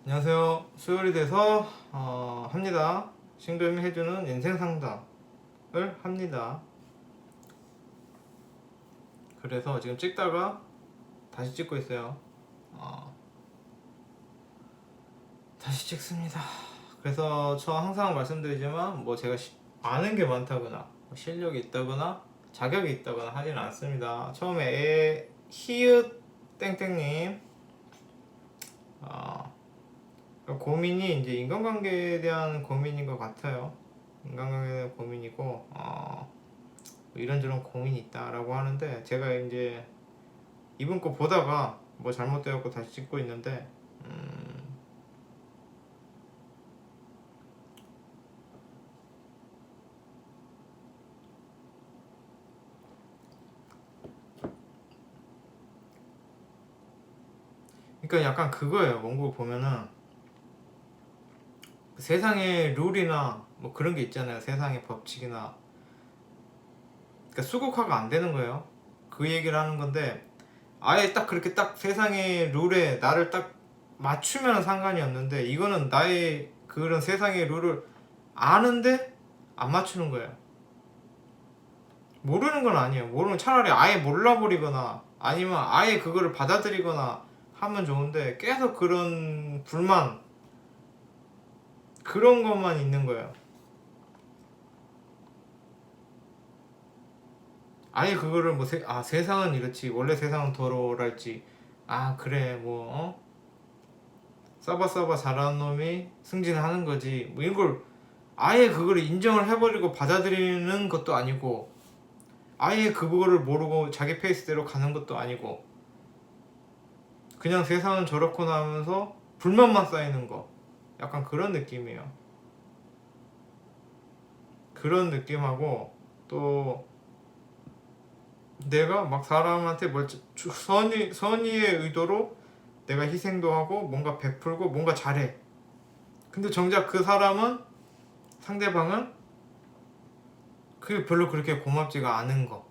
안녕하세요. 수요일이 돼서 합니다. 싱글이 해주는 인생 상담을 합니다. 그래서 지금 찍다가 다시 찍고 있어요. 다시 찍습니다. 그래서 저 항상 말씀드리지만 뭐 제가 아는 게 많다거나 실력이 있다거나 자격이 있다거나 하진 않습니다. 처음에 히읗 땡땡님 고민이 이제 인간관계에 대한 고민인 것 같아요. 인간관계에 대한 고민이고 이런저런 고민이 있다라고 하는데 제가 이제 이분 거 보다가 뭐 잘못되었고 다시 찍고 있는데 그러니까 약간 그거예요. 원고 보면은 세상의 룰이나 뭐 그런 게 있잖아요. 세상의 법칙이나 그러니까 수국화가 안 되는 거예요. 그 얘기를 하는 건데 아예 딱 그렇게 딱 세상의 룰에 나를 딱 맞추면 상관이 없는데 이거는 나의 그런 세상의 룰을 아는데 안 맞추는 거예요. 모르는 건 아니에요. 모르면 차라리 아예 몰라버리거나 아니면 아예 그거를 받아들이거나 하면 좋은데 계속 그런 불만 그런 것만 있는 거예요. 아예 그거를 뭐 세상은 이렇지 원래 세상은 더러워랄지 그래 써봐 잘하는 놈이 승진하는 거지 뭐 이걸 아예 그거를 인정을 해버리고 받아들이는 것도 아니고 아예 그거를 모르고 자기 페이스대로 가는 것도 아니고 그냥 세상은 저렇구나 하면서 불만만 쌓이는 거 약간 그런 느낌이에요. 그런 느낌하고 또 내가 막 사람한테 선의의 의도로 내가 희생도 하고 뭔가 베풀고 뭔가 잘해. 근데 정작 그 사람은 상대방은 그게 별로 그렇게 고맙지가 않은 거.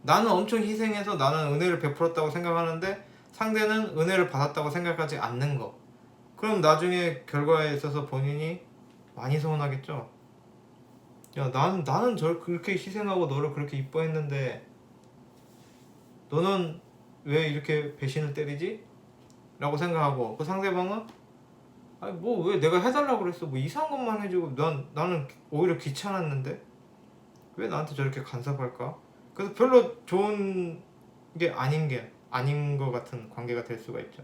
나는 엄청 희생해서 나는 은혜를 베풀었다고 생각하는데 상대는 은혜를 받았다고 생각하지 않는 거. 그럼 나중에 결과에 있어서 본인이 많이 서운하겠죠. 야, 나는 저 그렇게 희생하고 너를 그렇게 이뻐했는데 너는 왜 이렇게 배신을 때리지? 라고 생각하고 그 상대방은 아니 뭐 왜 내가 해달라고 그랬어 뭐 이상한 것만 해주고 나는 오히려 귀찮았는데 왜 나한테 저렇게 간섭할까? 그래서 별로 좋은 게 아닌 것 같은 관계가 될 수가 있죠.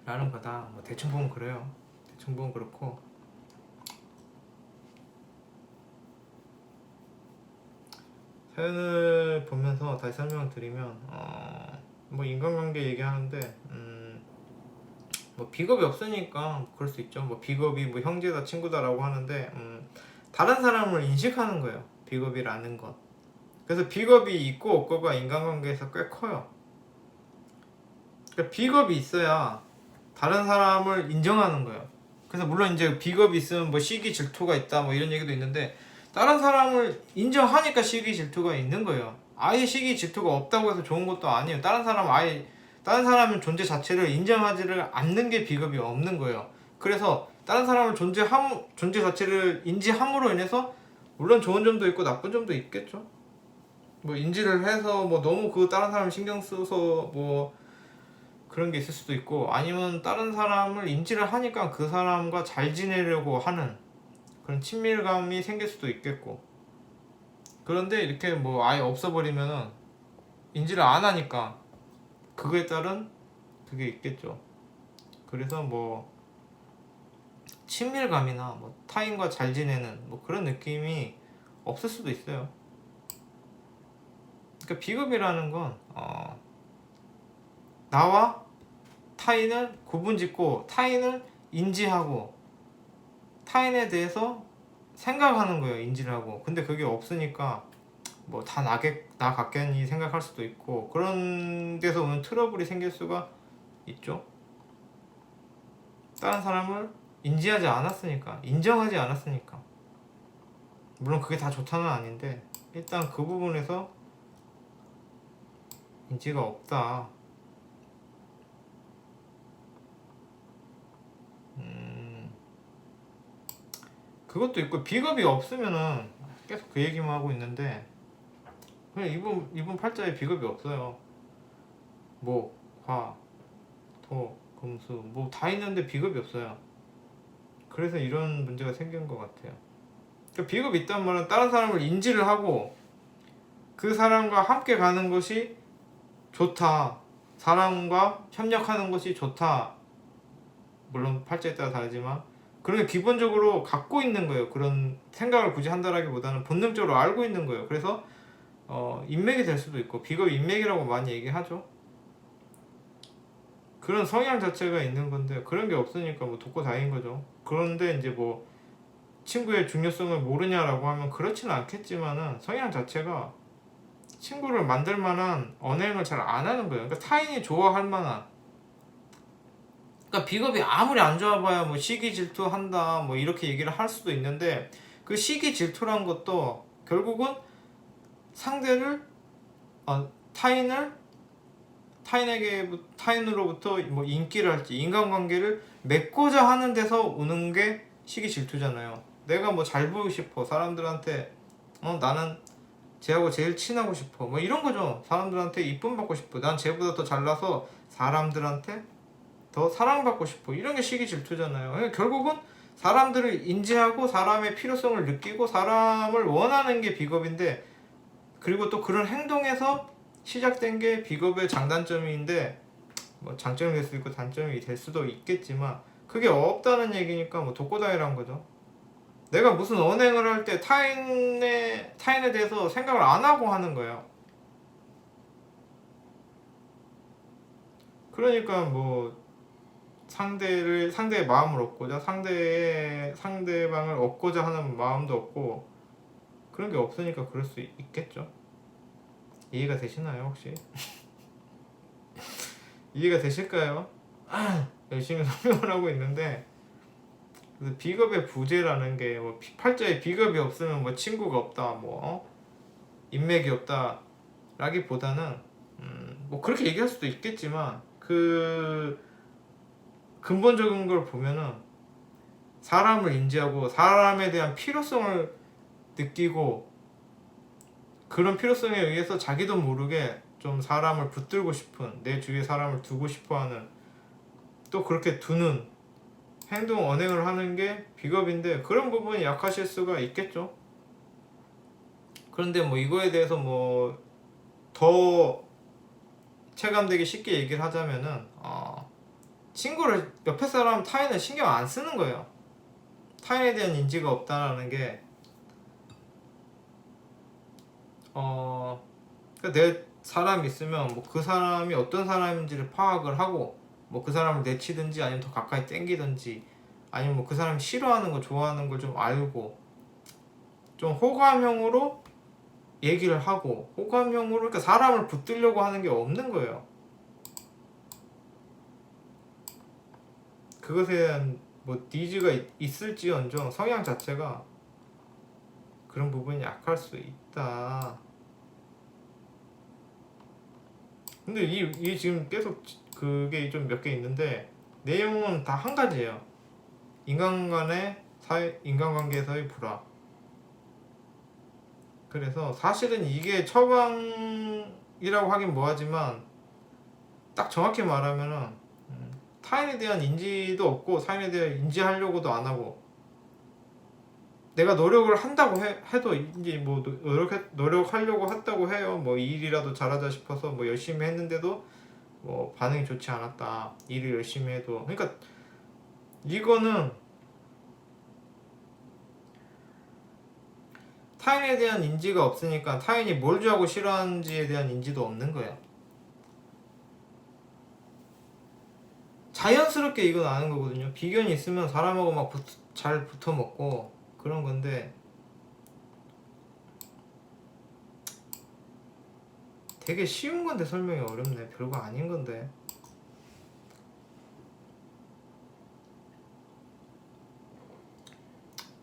라는 거다. 뭐 대충 보면 그래요. 대충 보면 그렇고 사연을 보면서 다시 설명을 드리면 뭐 인간관계 얘기하는데 뭐 비겁이 없으니까 그럴 수 있죠. 뭐 비겁이 뭐 형제다 친구다라고 하는데 다른 사람을 인식하는 거예요. 비겁이라는 것. 그래서 비겁이 있고 없고가 인간관계에서 꽤 커요. 그러니까 비겁이 있어야 다른 사람을 인정하는 거예요. 그래서 물론 이제 비겁이 있으면 뭐 시기 질투가 있다 뭐 이런 얘기도 있는데 다른 사람을 인정하니까 시기 질투가 있는 거예요. 아예 시기 질투가 없다고 해서 좋은 것도 아니에요. 다른 사람의 존재 자체를 인정하지를 않는 게 비겁이 없는 거예요. 그래서 다른 사람을 존재 자체를 인지함으로 인해서 물론 좋은 점도 있고 나쁜 점도 있겠죠. 뭐 인지를 해서 뭐 너무 그 다른 사람 신경 써서 뭐 그런 게 있을 수도 있고 아니면 다른 사람을 인지를 하니까 그 사람과 잘 지내려고 하는 그런 친밀감이 생길 수도 있겠고 그런데 이렇게 뭐 아예 없어버리면은 인지를 안 하니까 그거에 따른 그게 있겠죠. 그래서 뭐 친밀감이나 뭐 타인과 잘 지내는 뭐 그런 느낌이 없을 수도 있어요. 그러니까 비겁이라는 건 나와 타인을 구분짓고 타인을 인지하고 타인에 대해서 생각하는 거예요. 인지를 하고. 근데 그게 없으니까 뭐 다 나 같겠니 생각할 수도 있고 그런 데서 오는 트러블이 생길 수가 있죠. 다른 사람을 인지하지 않았으니까 인정하지 않았으니까 물론 그게 다 좋다는 아닌데 일단 그 부분에서 인지가 없다 그것도 있고 비겁이 없으면은 계속 그 얘기만 하고 있는데 그냥 이분 팔자에 비겁이 없어요. 목, 화, 토, 금수 뭐 다 있는데 비겁이 없어요. 그래서 이런 문제가 생긴 것 같아요. 그러니까 비겁이 있단 말은 다른 사람을 인지를 하고 그 사람과 함께 가는 것이 좋다. 사람과 협력하는 것이 좋다. 물론 팔자에 따라 다르지만 그런 게 기본적으로 갖고 있는 거예요. 그런 생각을 굳이 한다라기보다는 본능적으로 알고 있는 거예요. 그래서 인맥이 될 수도 있고 비겁 인맥이라고 많이 얘기하죠. 그런 성향 자체가 있는 건데 그런 게 없으니까 뭐 독고다인 거죠. 그런데 이제 뭐 친구의 중요성을 모르냐라고 하면 그렇지는 않겠지만은 성향 자체가 친구를 만들 만한 언행을 잘 안 하는 거예요. 그러니까 타인이 좋아할 만한. 그러니까 비겁이 아무리 안 좋아봐야 뭐 시기 질투한다 뭐 이렇게 얘기를 할 수도 있는데 그 시기 질투란 것도 결국은 상대를 타인을 타인으로부터 뭐 인기를 할지 인간관계를 맺고자 하는 데서 오는 게 시기 질투잖아요. 내가 뭐 잘 보이고 싶어 사람들한테 나는 쟤하고 제일 친하고 싶어 뭐 이런 거죠. 사람들한테 이쁨 받고 싶어 난 쟤보다 더 잘나서 사람들한테 더 사랑받고 싶어 이런 게 시기 질투잖아요. 그러니까 결국은 사람들을 인지하고 사람의 필요성을 느끼고 사람을 원하는 게 비겁인데 그리고 또 그런 행동에서 시작된 게 비겁의 장단점인데 뭐 장점이 될 수도 있고 단점이 될 수도 있겠지만 그게 없다는 얘기니까 뭐 독고다이란 거죠. 내가 무슨 언행을 할 때 타인에 대해서 생각을 안 하고 하는 거예요. 그러니까 뭐 상대의 마음을 얻고자 상대방을 얻고자 하는 마음도 없고 그런 게 없으니까 그럴 수 있겠죠. 이해가 되시나요 혹시? 이해가 되실까요? 열심히 설명을 하고 있는데 그래서 비겁의 부재라는 게 뭐 팔자에 비겁이 없으면 뭐 친구가 없다 뭐 인맥이 없다 라기보다는 뭐 그렇게 얘기할 수도 있겠지만 그 근본적인 걸 보면은 사람을 인지하고 사람에 대한 필요성을 느끼고 그런 필요성에 의해서 자기도 모르게 좀 사람을 붙들고 싶은 내 주위에 사람을 두고 싶어하는 또 그렇게 두는 행동 언행을 하는 게 비겁인데 그런 부분이 약하실 수가 있겠죠. 그런데 뭐 이거에 대해서 뭐 더 체감되기 쉽게 얘기를 하자면은 친구를 옆에 사람 타인을 신경 안 쓰는 거예요. 타인에 대한 인지가 없다라는 게 그러니까 내 사람이 있으면 뭐 그 사람이 어떤 사람인지를 파악을 하고 뭐 그 사람을 내치든지 아니면 더 가까이 땡기든지 아니면 뭐 그 사람이 싫어하는 거 좋아하는 걸 좀 알고 좀 호감형으로 얘기를 하고 호감형으로 그러니까 사람을 붙들려고 하는 게 없는 거예요. 그것에 대한 뭐 니즈가 있을지언정 성향 자체가 그런 부분이 약할 수 있다. 근데 이 지금 계속 그게 좀 몇 개 있는데 내용은 다 한 가지예요. 인간관계에서의 불화. 그래서 사실은 이게 처방이라고 하긴 뭐하지만 딱 정확히 말하면은 타인에 대한 인지도 없고 타인에 대해 인지하려고도 안 하고 내가 노력을 한다고 해도 이제 뭐 노력하려고 했다고 해요. 뭐 일이라도 잘하자 싶어서 뭐 열심히 했는데도 뭐 반응이 좋지 않았다. 일을 열심히 해도 그러니까 이거는 타인에 대한 인지가 없으니까 타인이 뭘 좋아하고 싫어하는지에 대한 인지도 없는 거예요. 자연스럽게 이건 아는 거거든요. 비견이 있으면 사람하고 막 잘 붙어 먹고 그런 건데 되게 쉬운 건데 설명이 어렵네. 별거 아닌 건데.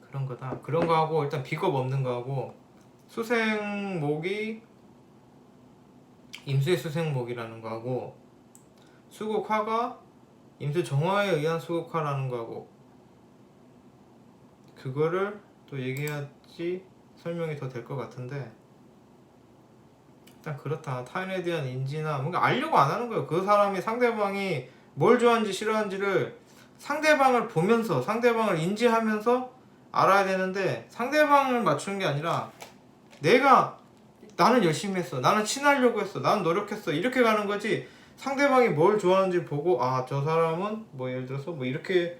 그런 거다. 그런 거 하고 일단 비겁 없는 거 하고 수생목이 임수의 수생목이라는 거 하고 수국화가 임수 정화에 의한 수국화라는 거 하고 그거를 또 얘기해야지 설명이 더 될 것 같은데, 일단 그렇다. 타인에 대한 인지나 뭔가 알려고 안 하는 거예요. 그 사람이 상대방이 뭘 좋아하는지 싫어하는지를 상대방을 보면서 상대방을 인지하면서 알아야 되는데, 상대방을 맞추는 게 아니라 내가 나는 열심히 했어, 나는 친하려고 했어, 나는 노력했어, 이렇게 가는 거지. 상대방이 뭘 좋아하는지 보고 아 저 사람은 뭐 예를 들어서 뭐 이렇게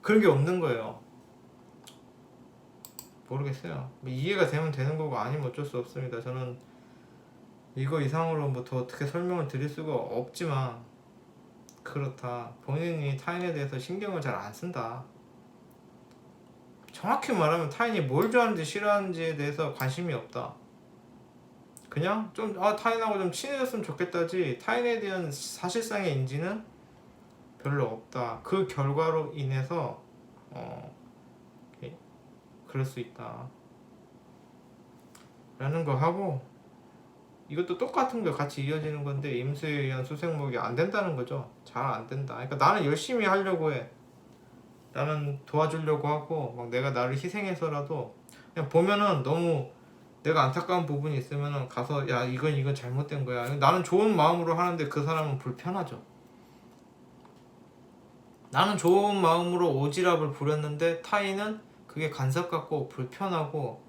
그런 게 없는 거예요. 모르겠어요. 뭐 이해가 되면 되는 거고 아니면 어쩔 수 없습니다. 저는 이거 이상으로 뭐 더 어떻게 설명을 드릴 수가 없지만 그렇다. 본인이 타인에 대해서 신경을 잘 안 쓴다. 정확히 말하면 타인이 뭘 좋아하는지 싫어하는지에 대해서 관심이 없다. 그냥 좀 타인하고 좀 친해졌으면 좋겠다지 타인에 대한 사실상의 인지는 별로 없다. 그 결과로 인해서 그럴 수 있다 라는 거 하고, 이것도 똑같은 거 같이 이어지는 건데 임수에 의한 수생목이 안 된다는 거죠. 잘 안 된다. 그러니까 나는 열심히 하려고 해, 나는 도와주려고 하고 막 내가 나를 희생해서라도, 그냥 보면은 너무 내가 안타까운 부분이 있으면은 가서 야 이건 잘못된 거야, 나는 좋은 마음으로 하는데 그 사람은 불편하죠. 나는 좋은 마음으로 오지랖을 부렸는데 타인은 그게 간섭 같고 불편하고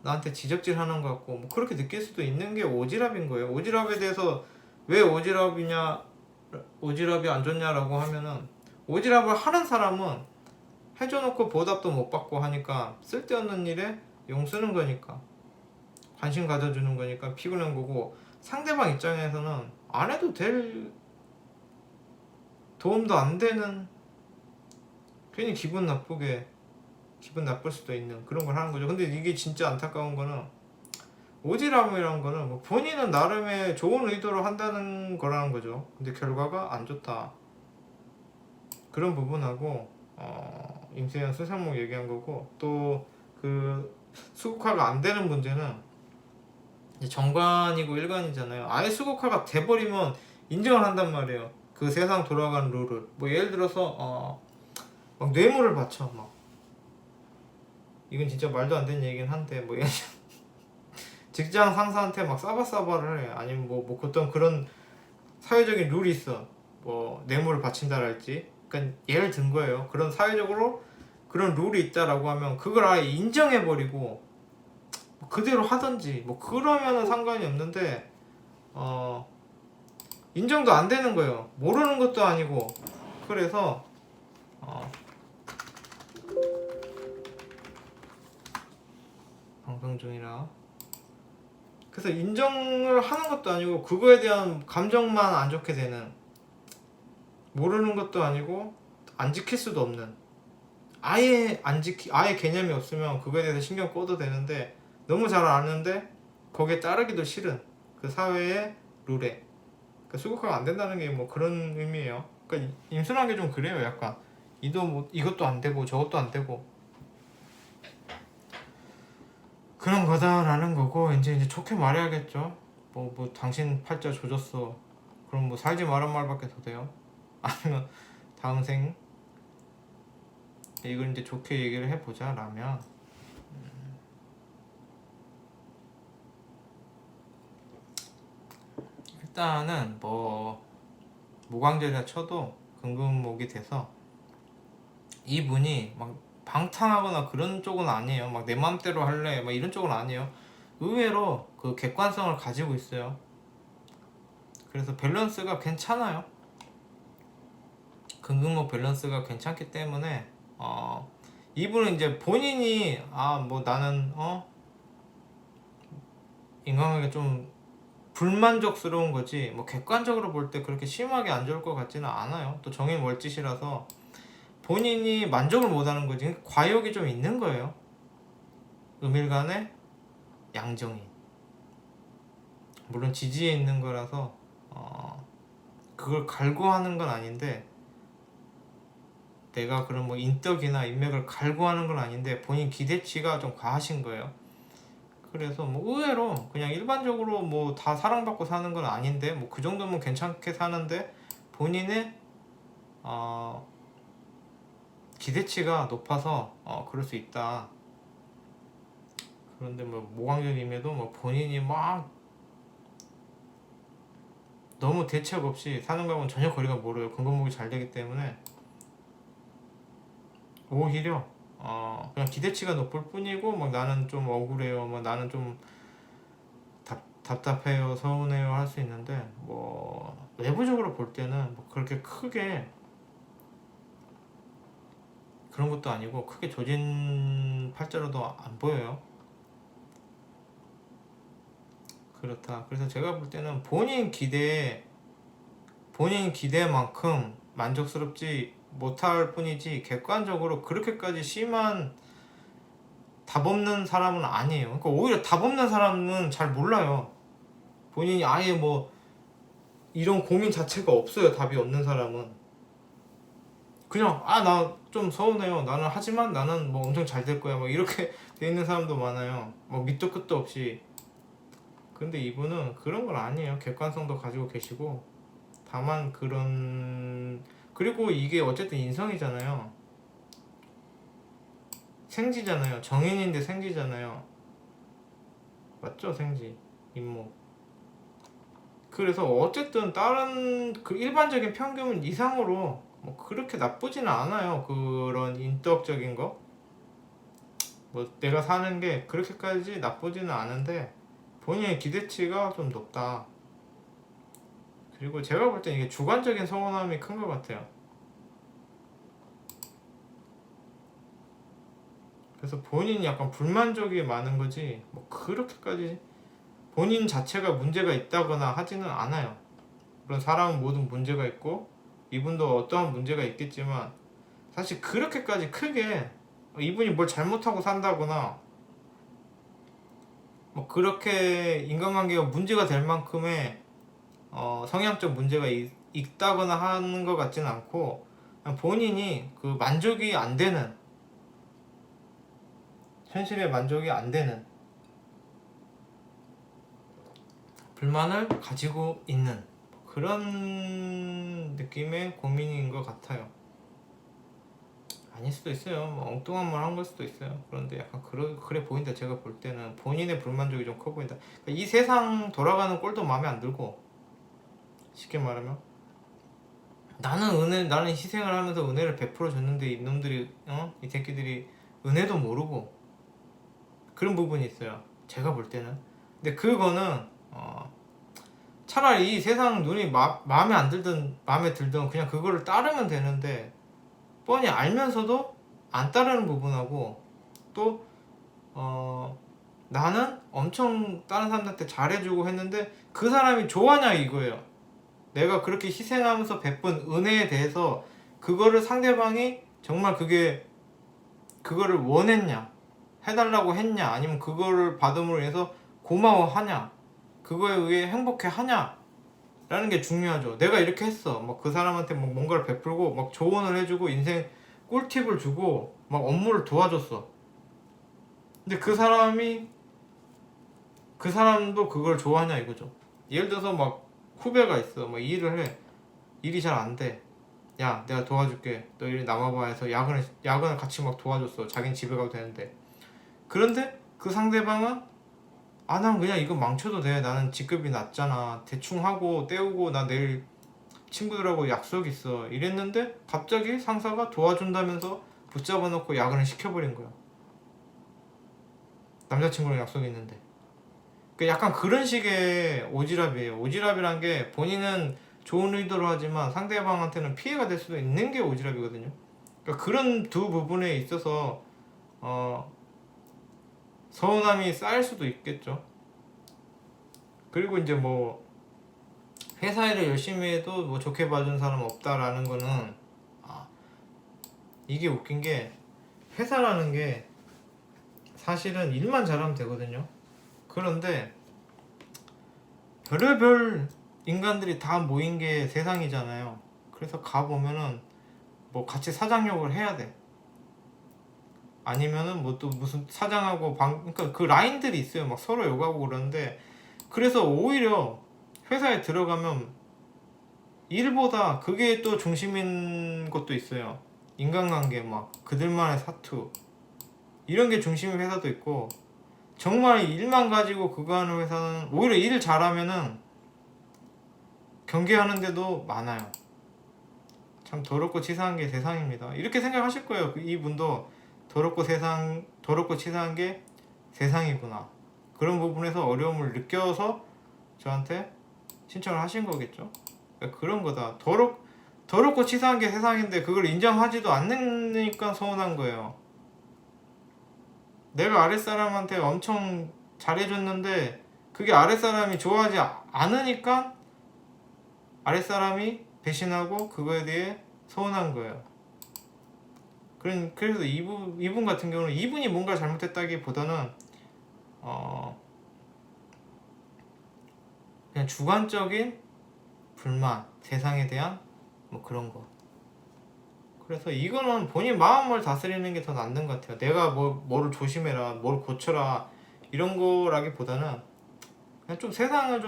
나한테 지적질하는 것 같고 뭐 그렇게 느낄 수도 있는 게 오지랖인 거예요. 오지랖에 대해서 왜 오지랖이 안 좋냐라고 하면은, 오지랖을 하는 사람은 해줘놓고 보답도 못 받고 하니까 쓸데없는 일에 용 쓰는 거니까, 관심 가져주는 거니까 피곤한 거고, 상대방 입장에서는 안 해도 될, 도움도 안 되는, 괜히 기분 나쁠 수도 있는 그런 걸 하는 거죠. 근데 이게 진짜 안타까운 거는, 오지랖이라는 거는 뭐 본인은 나름의 좋은 의도로 한다는 거라는 거죠. 근데 결과가 안 좋다. 그런 부분하고 임세현 수상목 얘기한 거고, 또 그 수국화가 안 되는 문제는 이제 정관이고 일관이잖아요. 아예 수국화가 돼버리면 인정을 한단 말이에요. 그 세상 돌아가는 룰을. 뭐 예를 들어서 막 뇌물을 바쳐. 막 이건 진짜 말도 안 되는 얘기긴 한데 뭐 직장 상사한테 막 싸바싸바를 해. 아니면 뭐 어떤 그런 사회적인 룰이 있어. 뭐 뇌물을 바친다랄지. 그러니까 예를 든 거예요. 그런 사회적으로 그런 룰이 있다라고 하면 그걸 아예 인정해버리고 그대로 하든지 뭐 그러면은 상관이 없는데, 인정도 안 되는 거예요. 모르는 것도 아니고. 그래서 방송 중이라, 그래서 인정을 하는 것도 아니고 그거에 대한 감정만 안 좋게 되는, 모르는 것도 아니고 안 지킬 수도 없는, 아예 개념이 없으면 그거에 대해서 신경 꺼도 되는데 너무 잘 아는데 거기에 따르기도 싫은 그 사회의 룰에, 그러니까 수국화가 안 된다는 게 뭐 그런 의미예요. 그러니까 임순한 게 좀 그래요. 약간 이것도 안 되고 저것도 안 되고 그런 거다라는 거고, 이제 좋게 말해야겠죠. 뭐 당신 팔자 조졌어. 그럼 뭐 살지 말란 말밖에 더 돼요? 아니면 다음 생 이걸 이제 좋게 얘기를 해보자라면, 일단은 뭐 무광절이라 쳐도 금금목이 돼서 이분이 막 방탕하거나 그런 쪽은 아니에요. 막 내 맘대로 할래 막 이런 쪽은 아니에요. 의외로 그 객관성을 가지고 있어요. 그래서 밸런스가 괜찮아요. 금금목 밸런스가 괜찮기 때문에 이분은 이제 본인이 뭐 나는 인간관계 좀 불만족스러운 거지 뭐 객관적으로 볼 때 그렇게 심하게 안 좋을 것 같지는 않아요. 또 정인 월짓이라서 본인이 만족을 못하는 거지, 과욕이 좀 있는 거예요. 음일간의 양정인, 물론 지지에 있는 거라서 그걸 갈구하는 건 아닌데, 내가 그런 뭐 인덕이나 인맥을 갈구하는 건 아닌데 본인 기대치가 좀 과하신 거예요. 그래서 뭐 의외로 그냥 일반적으로 뭐 다 사랑받고 사는 건 아닌데 뭐 그 정도면 괜찮게 사는데, 본인의 기대치가 높아서 그럴 수 있다. 그런데 뭐 모광적임에도 뭐 본인이 막 너무 대책 없이 사는 거하고는 전혀 거리가 멀어요. 근거목이 잘 되기 때문에 오히려 그냥 기대치가 높을 뿐이고 막 나는 좀 억울해요, 뭐 나는 좀 답답해요, 서운해요 할 수 있는데 뭐 외부적으로 볼 때는 뭐 그렇게 크게 그런 것도 아니고 크게 조진 팔자로도 안 보여요. 그렇다. 그래서 제가 볼 때는 본인 기대만큼 만족스럽지 못할 뿐이지 객관적으로 그렇게까지 심한 답 없는 사람은 아니에요. 그러니까 오히려 답 없는 사람은 잘 몰라요. 본인이 아예 뭐 이런 고민 자체가 없어요. 답이 없는 사람은 그냥 나 좀 서운해요. 나는 하지만 나는 뭐 엄청 잘 될 거야. 뭐 이렇게 돼 있는 사람도 많아요. 뭐 밑도 끝도 없이. 근데 이분은 그런 건 아니에요. 객관성도 가지고 계시고 다만 그리고 이게 어쨌든 인성이잖아요. 생지잖아요. 정인인데 생지잖아요. 맞죠? 생지 임목. 그래서 어쨌든 다른 그 일반적인 평균 이상으로 뭐 그렇게 나쁘지는 않아요. 그런 인덕적인 거. 뭐 내가 사는 게 그렇게까지 나쁘지는 않은데 본인의 기대치가 좀 높다. 그리고 제가 볼 땐 이게 주관적인 서운함이 큰 것 같아요. 그래서 본인이 약간 불만족이 많은 거지 뭐 그렇게까지 본인 자체가 문제가 있다거나 하지는 않아요. 물론 사람은 모든 문제가 있고 이분도 어떠한 문제가 있겠지만 사실 그렇게까지 크게 이분이 뭘 잘못하고 산다거나 뭐 그렇게 인간관계가 문제가 될 만큼의 성향적 문제가 있다거나 하는 것 같지는 않고 그냥 본인이 그 만족이 안 되는 현실에 만족이 안 되는 불만을 가지고 있는 그런 느낌의 고민인 것 같아요. 아닐 수도 있어요. 뭐 엉뚱한 말 한 걸 수도 있어요. 그런데 약간 그래 보인다. 제가 볼 때는 본인의 불만족이 좀 커 보인다. 그러니까 이 세상 돌아가는 꼴도 마음에 안 들고 쉽게 말하면 나는 희생을 하면서 은혜를 베풀어 줬는데 이놈들이 이 새끼들이 은혜도 모르고 그런 부분이 있어요. 제가 볼 때는. 근데 그거는 차라리 이 세상 눈이 마음에 안 들든 마음에 들든 그냥 그거를 따르면 되는데 뻔히 알면서도 안 따르는 부분하고 또 나는 엄청 다른 사람들한테 잘해주고 했는데 그 사람이 좋아하냐 이거예요. 내가 그렇게 희생하면서 베푼 은혜에 대해서 그거를 상대방이 정말 그거를 원했냐 해달라고 했냐 아니면 그거를 받음으로 해서 고마워하냐 그거에 의해 행복해 하냐 라는 게 중요하죠. 내가 이렇게 했어 막 그 사람한테 막 뭔가를 베풀고 막 조언을 해주고 인생 꿀팁을 주고 막 업무를 도와줬어. 근데 그 사람도 그걸 좋아하냐 이거죠. 예를 들어서 막 후배가 있어 막 일을 해 일이 잘 안 돼. 야 내가 도와줄게 너 일 남아봐 해서 야근을 같이 막 도와줬어. 자기는 집에 가도 되는데 그런데 그 상대방은 난 그냥 이거 망쳐도 돼. 나는 직급이 낮잖아. 대충 하고 때우고 나 내일 친구들하고 약속 있어. 이랬는데 갑자기 상사가 도와준다면서 붙잡아 놓고 야근을 시켜버린 거야. 남자친구랑 약속이 있는데. 약간 그런 식의 오지랖이에요. 오지랖이란 게 본인은 좋은 의도로 하지만 상대방한테는 피해가 될 수도 있는 게 오지랖이거든요. 그러니까 그런 두 부분에 있어서 서운함이 쌓일 수도 있겠죠. 그리고 이제 뭐 회사 일을 열심히 해도 뭐 좋게 봐준 사람 없다라는 거는 이게 웃긴 게 회사라는 게 사실은 일만 잘하면 되거든요. 그런데 별의별 인간들이 다 모인 게 세상이잖아요. 그래서 가보면은 뭐 같이 사장욕을 해야 돼. 아니면은 뭐 또 무슨 사장하고 그러니까 그 라인들이 있어요. 막 서로 욕하고 그러는데 그래서 오히려 회사에 들어가면 일보다 그게 또 중심인 것도 있어요. 인간관계 막 그들만의 사투 이런 게 중심의 회사도 있고, 정말 일만 가지고 그거 하는 회사는 오히려 일을 잘하면은 경계하는데도 많아요. 참 더럽고 치사한 게 세상입니다. 이렇게 생각하실 거예요. 이분도 더럽고 치사한 게 세상이구나. 그런 부분에서 어려움을 느껴서 저한테 신청을 하신 거겠죠. 그러니까 그런 거다. 더럽고 치사한 게 세상인데 그걸 인정하지도 않으니까 서운한 거예요. 내가 아랫사람한테 엄청 잘해줬는데 그게 아랫사람이 좋아하지 않으니까 아랫사람이 배신하고 그거에 대해 서운한 거예요. 그래서 이분 같은 경우는 이분이 뭔가 잘못했다기보다는 그냥 주관적인 불만, 세상에 대한 뭐 그런 거. 그래서 이거는 본인 마음을 다스리는 게 더 낫는 것 같아요. 내가 뭐를 조심해라, 뭘 고쳐라 이런 거라기보다는 그냥 좀 세상은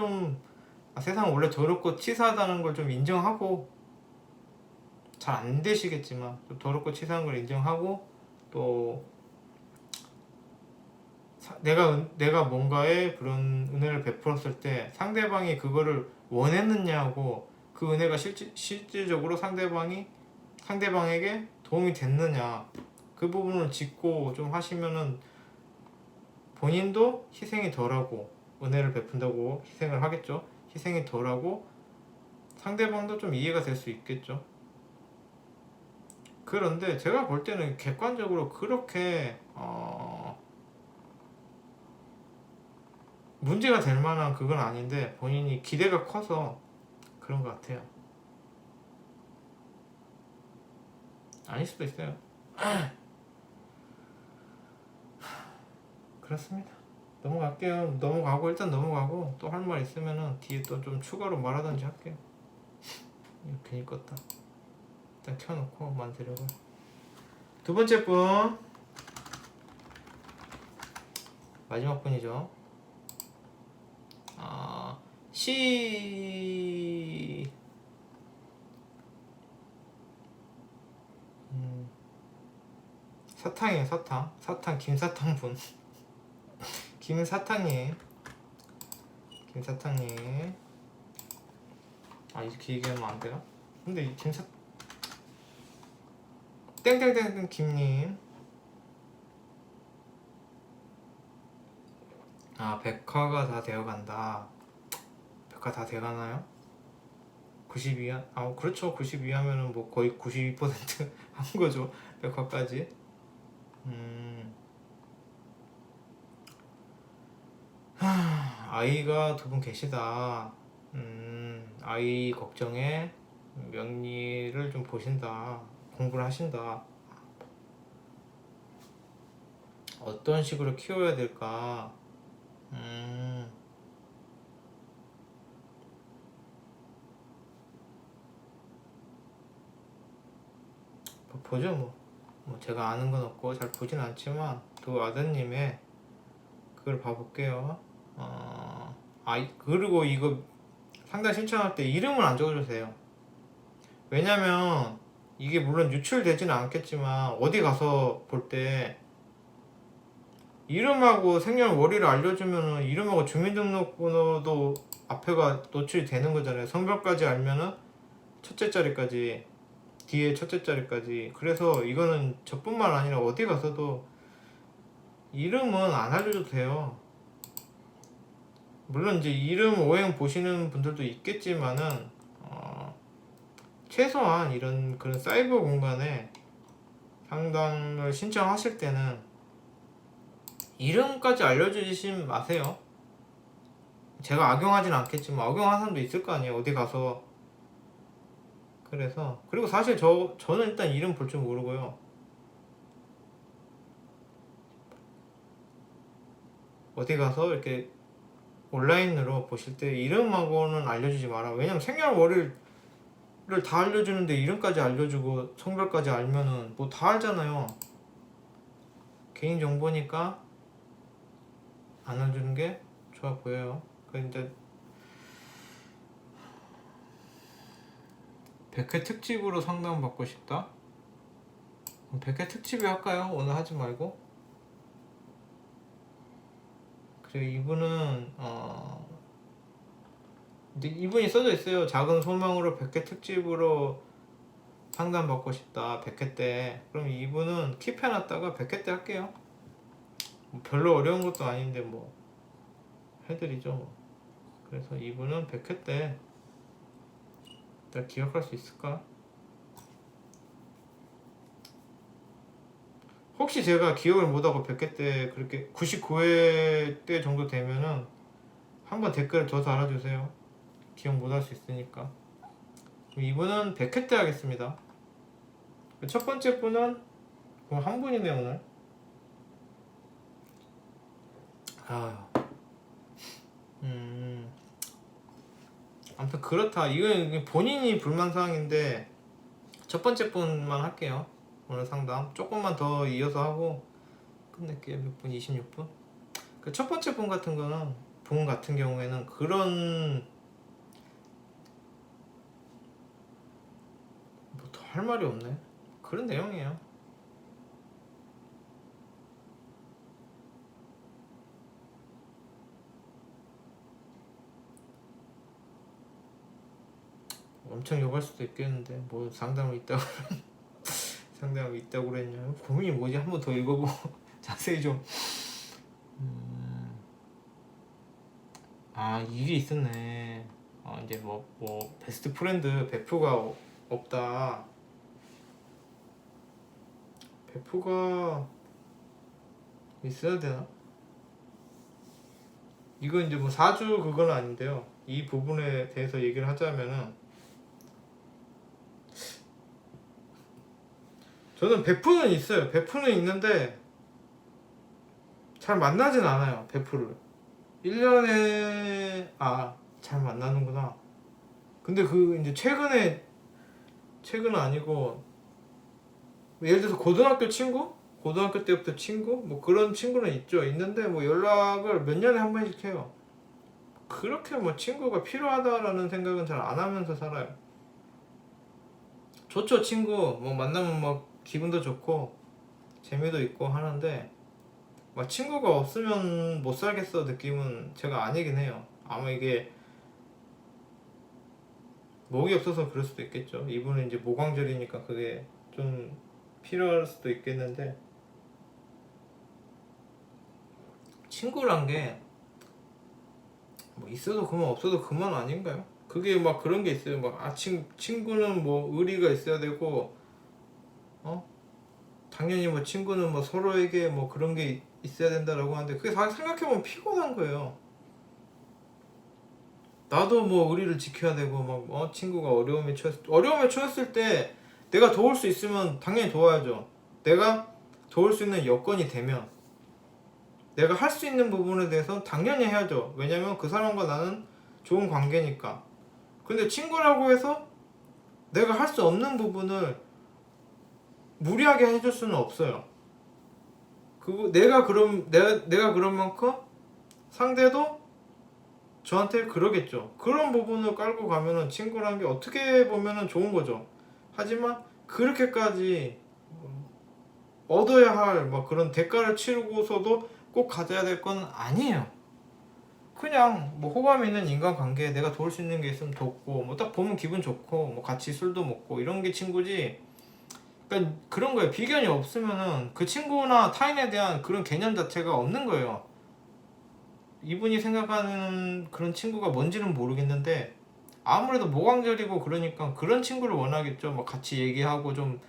원래 더럽고 치사하다는 걸 좀 인정하고, 잘 안 되시겠지만 좀 더럽고 치사한 걸 인정하고, 또 내가 뭔가에 그런 은혜를 베풀었을 때 상대방이 그거를 원했느냐고, 그 은혜가 실질적으로 상대방에게 도움이 됐느냐, 그 부분을 짚고 좀 하시면은 본인도 희생이 덜하고, 은혜를 베푼다고 희생을 하겠죠. 희생이 덜하고 상대방도 좀 이해가 될 수 있겠죠. 그런데 제가 볼 때는 객관적으로 그렇게 문제가 될 만한 그건 아닌데, 본인이 기대가 커서 그런 것 같아요. 아닐 수도 있어요. 그렇습니다. 넘어가고 일단 넘어가고, 또 할 말 있으면은 뒤에 또 좀 추가로 말하든지 할게요. 괜히 껐다. 일단 켜놓고 만들려고. 두 번째 분, 마지막 분이죠. 사탕이에요. 사탕 김사탕 분. 김사탕님. 이렇게 얘기하면 안 돼요? 근데 이 땡땡땡땡 김님. 백화가 다 되어간다. 백화 다 돼가나요? 92화? 그렇죠. 92하면은 뭐 거의 92%한 거죠. 백화까지. 아이가 두 분 계시다. 아이 걱정에 명리를 좀 보신다. 공부를 하신다. 어떤 식으로 키워야 될까? 보죠. 뭐 제가 아는 건 없고 잘 보진 않지만 두 아드님의 그걸 봐볼게요. 그리고 이거 상담 신청할 때 이름을 안 적어주세요. 왜냐면 이게 물론 유출되지는 않겠지만 어디 가서 볼 때 이름하고 생년월일을 알려주면은 이름하고 주민등록번호도 앞에가 노출이 되는 거잖아요. 성별까지 알면은 첫째 자리까지, 뒤에 첫째 자리까지. 그래서 이거는 저뿐만 아니라 어디 가서도 이름은 안 알려줘도 돼요. 물론 이제 이름 오행 보시는 분들도 있겠지만은 최소한 그런 사이버 공간에 상담을 신청하실 때는 이름까지 알려주시지 마세요. 제가 악용하진 않겠지만 악용하는 사람도 있을 거 아니에요. 어디 가서. 그래서 그리고 사실 저는 일단 이름 볼 줄 모르고요. 어디 가서 이렇게 온라인으로 보실 때 이름하고는 알려주지 마라. 왜냐면 생년월일을 다 알려주는데 이름까지 알려주고 성별까지 알면은 뭐 다 알잖아요. 개인정보니까 안 알려주는 게 좋아 보여요. 근데 100회 특집으로 상담 받고 싶다? 100회 특집이 할까요? 오늘 하지 말고. 그리고 이분은 이제 이분이 써져 있어요. 작은 소망으로 100회 특집으로 상담받고 싶다. 100회 때. 그럼 이분은 킵해놨다가 100회 때 할게요. 뭐 별로 어려운 것도 아닌데 뭐 해드리죠. 뭐. 그래서 이분은 100회 때 내가 기억할 수 있을까? 혹시 제가 기억을 못하고 100회 때 그렇게 99회 때 정도 되면은 한번 댓글 더 달아주세요. 기억 못할 수 있으니까. 이분은 100회 때 하겠습니다. 첫 번째 분은 그럼 한 분이네 오늘. 아무튼 그렇다. 이건 본인이 불만사항인데 첫 번째 분만 할게요. 오늘 상담 조금만 더 이어서 하고 끝낼게요. 몇 분? 26분? 그 첫 번째 분 같은 경우에는 그런 뭐 더 할 말이 없네. 그런 내용이에요. 엄청 욕할 수도 있겠는데 뭐 상담을 있다고 상담을 있다고 그랬냐. 고민이 뭐지? 한번 더 읽어보고 자세히 좀. 이게 있었네. 이제 뭐 베스트 프렌드 배프가 없다. 배프가 있어야 되나? 이건 이제 뭐 사주 그건 아닌데요. 이 부분에 대해서 얘기를 하자면은 저는 베프는 있어요. 베프는 있는데 잘 만나진 않아요. 베프를 1년에 잘 만나는구나. 근데 그 이제 최근은 아니고 예를 들어서 고등학교 때부터 친구 뭐 그런 친구는 있는데 뭐 연락을 몇 년에 한 번씩 해요. 그렇게 뭐 친구가 필요하다라는 생각은 잘 안 하면서 살아요. 좋죠. 친구 뭐 만나면 막 기분도 좋고 재미도 있고 하는데 막 친구가 없으면 못 살겠어 느낌은 제가 아니긴 해요. 아마 이게 목이 없어서 그럴 수도 있겠죠. 이분은 이제 모광절이니까 그게 좀 필요할 수도 있겠는데 친구란 게 뭐 있어도 그만 없어도 그만 아닌가요? 그게 막 그런 게 있어요. 친구는 뭐 의리가 있어야 되고 당연히 뭐 친구는 뭐 서로에게 뭐 그런 게 있어야 된다라고 하는데 그게 생각해보면 피곤한 거예요. 나도 뭐 의리를 지켜야 되고 친구가 어려움에 처했을 때 내가 도울 수 있으면 당연히 도와야죠. 내가 도울 수 있는 여건이 되면 내가 할 수 있는 부분에 대해서 당연히 해야죠. 왜냐면 그 사람과 나는 좋은 관계니까. 근데 친구라고 해서 내가 할 수 없는 부분을 무리하게 해줄 수는 없어요. 내가 그런 만큼 상대도 저한테 그러겠죠. 그런 부분을 깔고 가면은 친구라는 게 어떻게 보면은 좋은 거죠. 하지만 그렇게까지 얻어야 할 그런 대가를 치르고서도 꼭 가져야 될 건 아니에요. 그냥 뭐 호감 있는 인간관계에 내가 도울 수 있는 게 있으면 돕고 뭐 딱 보면 기분 좋고 뭐 같이 술도 먹고 이런 게 친구지. 그러니까 그런 거예요. 비견이 없으면은 그 친구나 타인에 대한 그런 개념 자체가 없는 거예요. 이분이 생각하는 그런 친구가 뭔지는 모르겠는데 아무래도 모광절이고 그러니까 그런 친구를 원하겠죠. 뭐 같이 얘기하고 좀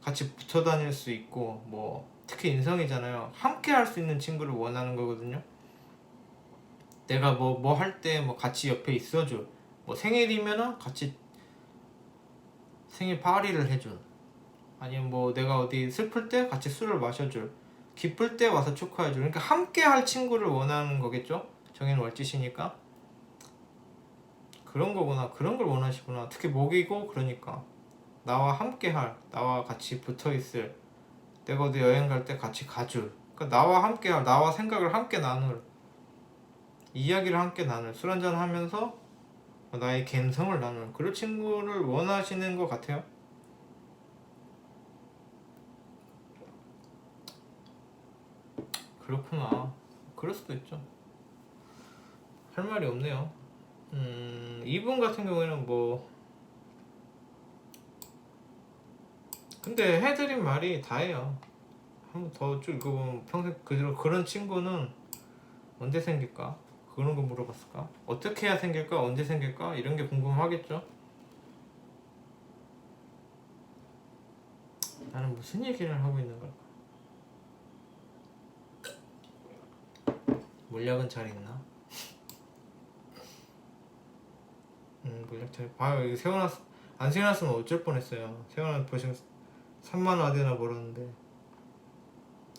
같이 붙어 다닐 수 있고 뭐 특히 인성이잖아요. 함께 할 수 있는 친구를 원하는 거거든요. 내가 뭐 할 때 뭐 같이 옆에 있어줄 뭐 생일이면은 같이 생일 파티를 해줄 아니면 뭐 내가 어디 슬플 때 같이 술을 마셔줄 기쁠 때 와서 축하해줄 그러니까 함께 할 친구를 원하는 거겠죠. 정해는 월지시니까 그런 거구나. 그런 걸 원하시구나. 특히 목이고 그러니까 나와 함께 나와 같이 붙어 있을 내가 어디 여행 갈 때 같이 가줄 그러니까 나와 함께 나와 생각을 함께 나눌 이야기를 함께 나눌 술 한잔 하면서 나의 감성을 나눌 그런 친구를 원하시는 것 같아요. 그렇구나. 그럴 수도 있죠. 할 말이 없네요. 이분 같은 경우에는 뭐 근데 해드린 말이 다예요. 한번 더 쭉 읽어보면 평생 그런 친구는 언제 생길까? 그런 거 물어봤을까? 어떻게 해야 생길까? 언제 생길까? 이런 게 궁금하겠죠? 나는 무슨 얘기를 하고 있는 걸까? 물약은 잘 있나? 물약 잘 봐요. 이거 안 세워놨으면 어쩔 뻔했어요. 세워놨 벌써 3만 아데나 벌었는데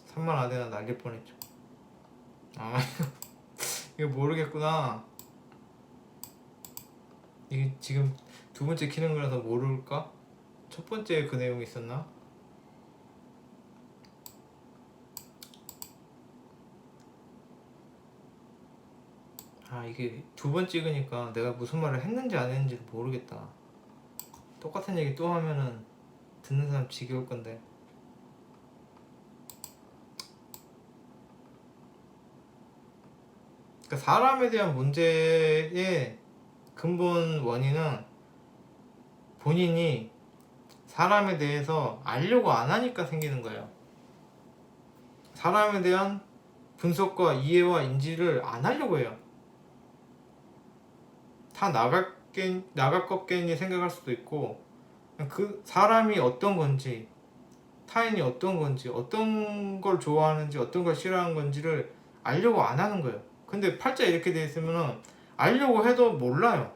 3만 아데나 날릴 뻔했죠. 아 이거 모르겠구나. 이게 지금 두 번째 키는 거라서 모를까? 첫 번째 그 내용이 있었나? 아 이게 두 번 찍으니까 내가 무슨 말을 했는지 안 했는지를 모르겠다. 똑같은 얘기 또 하면은 듣는 사람 지겨울 건데. 그러니까 사람에 대한 문제의 근본 원인은 본인이 사람에 대해서 알려고 안 하니까 생기는 거예요. 사람에 대한 분석과 이해와 인지를 안 하려고 해요. 다 나갈 것겠니 생각할 수도 있고, 그 사람이 어떤 건지, 타인이 어떤 건지, 어떤 걸 좋아하는지, 어떤 걸 싫어하는 건지를 알려고 안 하는 거예요. 근데 팔자 이렇게 돼 있으면은 알려고 해도 몰라요.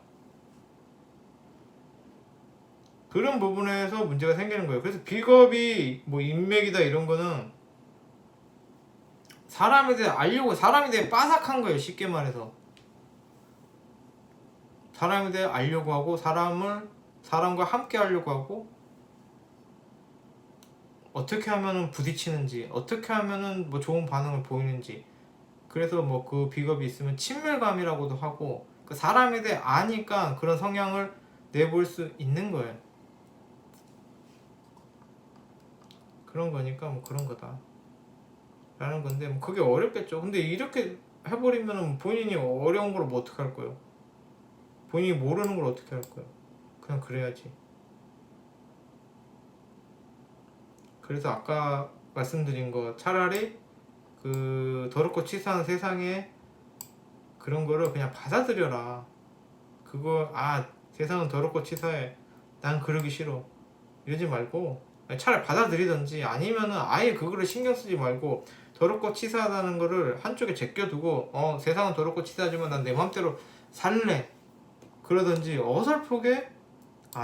그런 부분에서 문제가 생기는 거예요. 그래서 비겁이 뭐 인맥이다 이런 거는 사람에 대해 알려고, 사람에 대해 빠삭한 거예요. 쉽게 말해서. 사람에 대해 알려고 하고, 사람과 함께 하려고 하고, 어떻게 하면은 부딪히는지, 어떻게 하면은 뭐 좋은 반응을 보이는지. 그래서 뭐 그 비겁이 있으면 친밀감이라고도 하고, 그 사람에 대해 아니까 그런 성향을 내볼 수 있는 거예요. 그런 거니까 뭐 그런 거다 라는 건데, 뭐 그게 어렵겠죠. 근데 이렇게 해버리면은 본인이 어려운 걸 뭐 어떻게 할 거예요? 본인이 모르는 걸 어떻게 할 거예요? 그냥 그래야지. 그래서 아까 말씀드린 거, 차라리 그 더럽고 치사한 세상에 그런 거를 그냥 받아들여라. 그거 세상은 더럽고 치사해, 난 그러기 싫어, 이러지 말고 차라리 받아들이든지, 아니면은 아예 그거를 신경 쓰지 말고 더럽고 치사하다는 거를 한쪽에 제껴두고 세상은 더럽고 치사하지만 난 내 맘대로 살래, 그러든지, 어설프게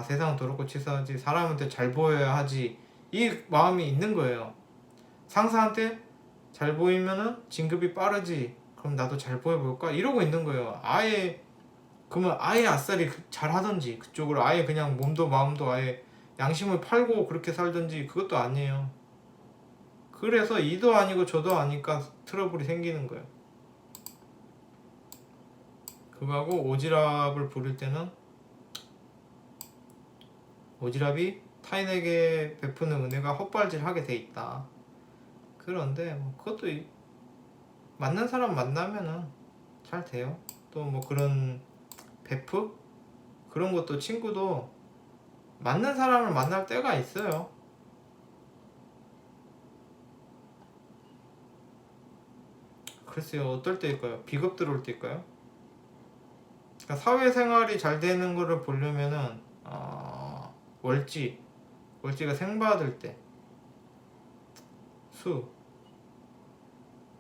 세상은 더럽고 치사하지, 사람한테 잘 보여야 하지, 이 마음이 있는 거예요. 상사한테 잘 보이면은 진급이 빠르지, 그럼 나도 잘 보여볼까, 이러고 있는 거예요. 그러면 아예 아싸리 잘 하든지, 그쪽으로 아예 그냥 몸도 마음도 아예 양심을 팔고 그렇게 살든지, 그것도 아니에요. 그래서 이도 아니고 저도 아니까 트러블이 생기는 거예요. 그거하고 오지랖을 부릴 때는, 오지랖이 타인에게 베푸는 은혜가 헛발질하게 돼 있다. 그런데 뭐 그것도 맞는 사람 만나면은 잘 돼요. 또 뭐 그런 베프? 그런 것도, 친구도 맞는 사람을 만날 때가 있어요. 글쎄요, 어떨 때일까요? 비겁 들어올 때일까요? 그러니까 사회생활이 잘 되는 거를 보려면은 월지가 생받을 때,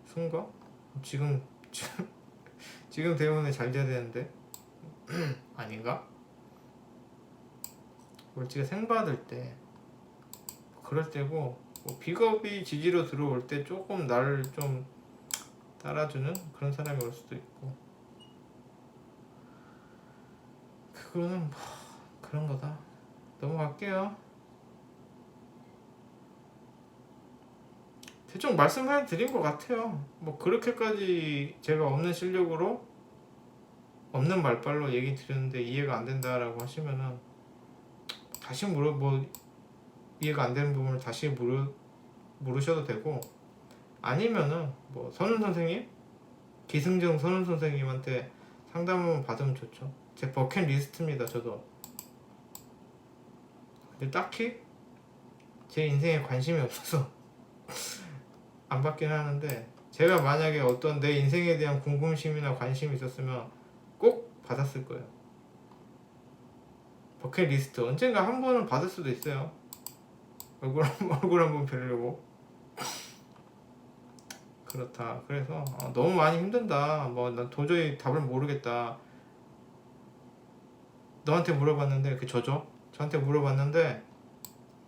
수인가? 지금 지금 대운에 잘 돼야 되는데 아닌가? 월지가 생받을 때, 그럴 때고, 뭐 비겁이 지지로 들어올 때 조금 나를 좀 따라주는 그런 사람이 올 수도 있고, 그거는 뭐 그런 거다. 넘어갈게요. 대충 말씀해 드린 것 같아요. 뭐 그렇게까지 제가 없는 실력으로 없는 말빨로 얘기 드렸는데 이해가 안 된다라고 하시면은 다시 이해가 안 되는 부분을 다시 물으셔도 되고, 아니면은 뭐 선훈 선생님, 기승정 선훈 선생님한테 상담을 받으면 좋죠. 제 버킷리스트입니다. 저도. 근데 딱히 제 인생에 관심이 없어서 안 받긴 하는데, 제가 만약에 어떤 내 인생에 대한 궁금심이나 관심이 있었으면 꼭 받았을 거예요. 버킷리스트 언젠가 한 번은 받을 수도 있어요. 얼굴 한번 뵈려고. 그렇다. 그래서 너무 많이 힘든다. 뭐 난 도저히 답을 모르겠다. 너한테 물어봤는데, 그 저한테 물어봤는데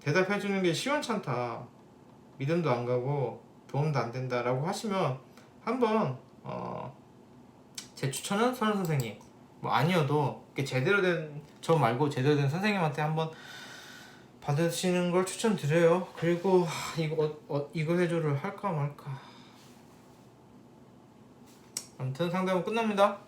대답해주는 게 시원찮다. 믿음도 안 가고 도움도 안 된다라고 하시면 한번 제 추천은 선우 선생님, 뭐 아니어도 제대로 된, 저 말고 제대로 된 선생님한테 한번 받으시는 걸 추천드려요. 그리고 이거 해줘를 할까 말까. 아무튼 상담은 끝납니다.